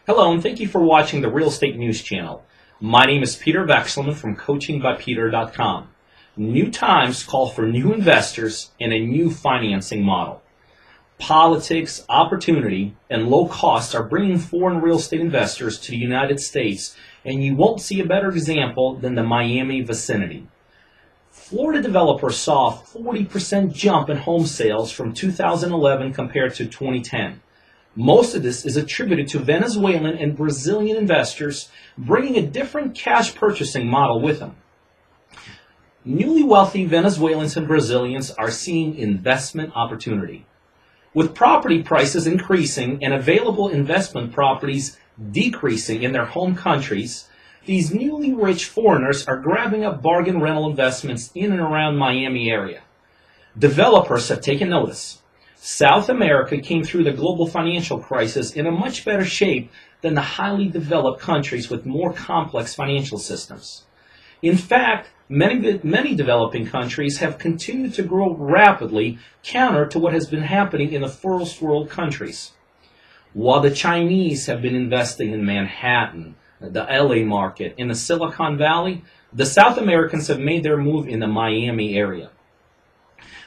Hello, and thank you for watching the Real Estate News Channel. My name is Peter Vekselman from coachingbypeter.com. New times call for new investors and a new financing model. Politics, opportunity, and low costs are bringing foreign real estate investors to the United States, and you won't see a better example than the Miami vicinity. Florida developers saw a 40% jump in home sales from 2011 compared to 2010. Most of this is attributed to Venezuelan and Brazilian investors bringing a different cash purchasing model with them. Newly wealthy Venezuelans and Brazilians are seeing investment opportunity. With property prices increasing and available investment properties decreasing in their home countries, these newly rich foreigners are grabbing up bargain rental investments in and around Miami area. Developers have taken notice. South America came through the global financial crisis in a much better shape than the highly developed countries with more complex financial systems. In fact, many developing countries have continued to grow rapidly, counter to what has been happening in the first world countries. While the Chinese have been investing in Manhattan, the LA market, in the Silicon Valley, the South Americans have made their move in the Miami area.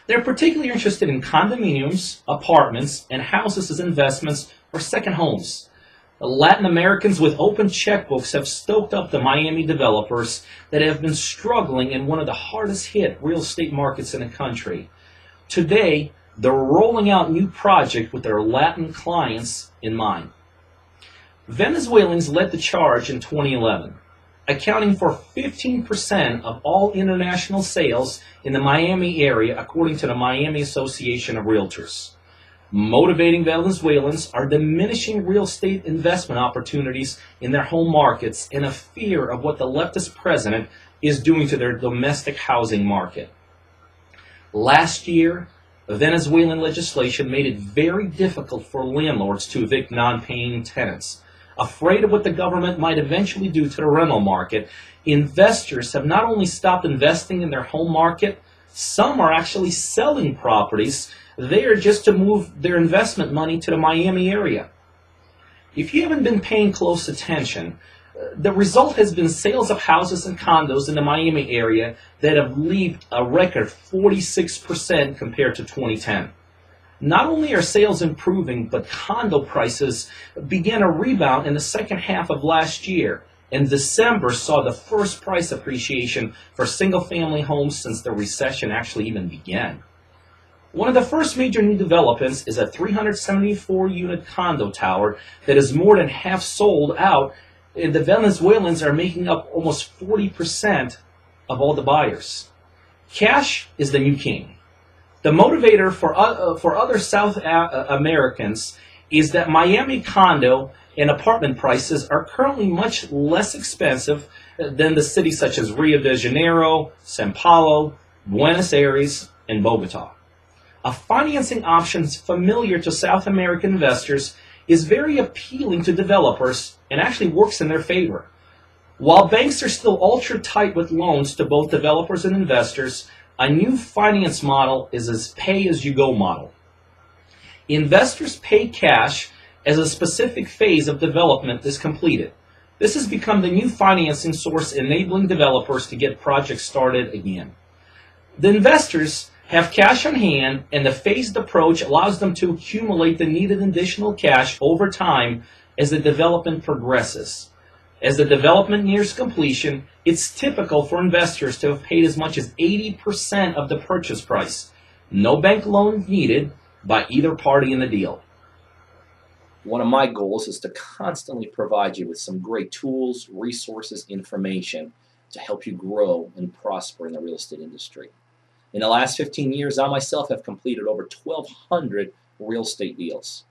They're particularly interested in condominiums, apartments, and houses as investments or second homes. The Latin Americans with open checkbooks have stoked up the Miami developers that have been struggling in one of the hardest hit real estate markets in the country. Today, they're rolling out new projects with their Latin clients in mind. Venezuelans led the charge in 2011. Accounting for 15% of all international sales in the Miami area, according to the Miami Association of Realtors. Motivating Venezuelans are diminishing real estate investment opportunities in their home markets in a fear of what the leftist president is doing to their domestic housing market. Last year, Venezuelan legislation made it very difficult for landlords to evict non-paying tenants. Afraid of what the government might eventually do to the rental market, investors have not only stopped investing in their home market, some are actually selling properties there just to move their investment money to the Miami area. If you haven't been paying close attention, the result has been sales of houses and condos in the Miami area that have leaped a record 46% compared to 2010. Not only are sales improving, but condo prices began a rebound in the second half of last year, and December saw the first price appreciation for single-family homes since the recession actually even began. One of the first major new developments is a 374-unit condo tower that is more than half sold out, and the Venezuelans are making up almost 40% of all the buyers. Cash is the new king. The motivator for other South Americans is that Miami condo and apartment prices are currently much less expensive than the cities such as Rio de Janeiro, São Paulo, Buenos Aires, and Bogota. A financing option familiar to South American investors is very appealing to developers and actually works in their favor. While banks are still ultra tight with loans to both developers and investors, a new finance model is a pay-as-you-go model. Investors pay cash as a specific phase of development is completed. This has become the new financing source enabling developers to get projects started again. The investors have cash on hand, and the phased approach allows them to accumulate the needed additional cash over time as the development progresses. As the development nears completion, it's typical for investors to have paid as much as 80% of the purchase price. No bank loan needed by either party in the deal. One of my goals is to constantly provide you with some great tools, resources, information to help you grow and prosper in the real estate industry. In the last 15 years, I myself have completed over 1,200 real estate deals.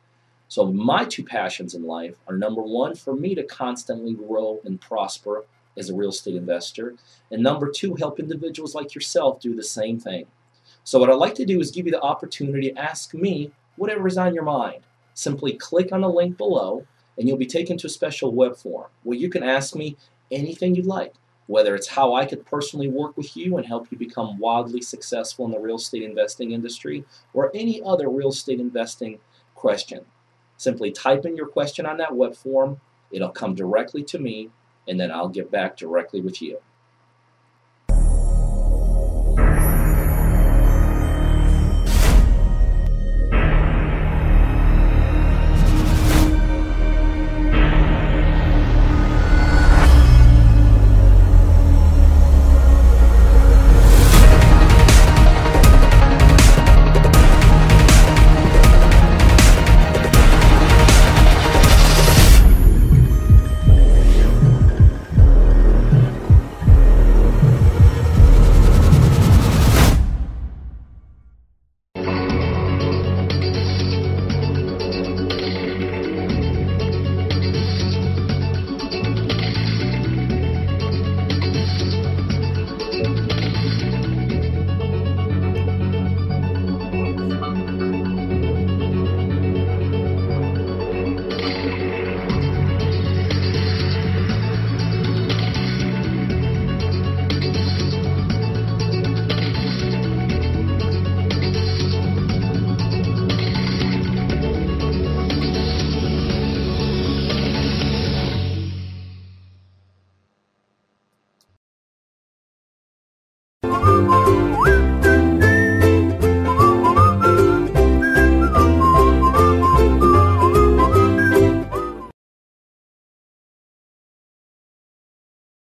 So my two passions in life are, number one, for me to constantly grow and prosper as a real estate investor, and number two, help individuals like yourself do the same thing. So what I'd like to do is give you the opportunity to ask me whatever is on your mind. Simply click on the link below, and you'll be taken to a special web form where you can ask me anything you'd like, whether it's how I could personally work with you and help you become wildly successful in the real estate investing industry, or any other real estate investing question. Simply type in your question on that web form, It'll come directly to me, and then I'll get back directly with you.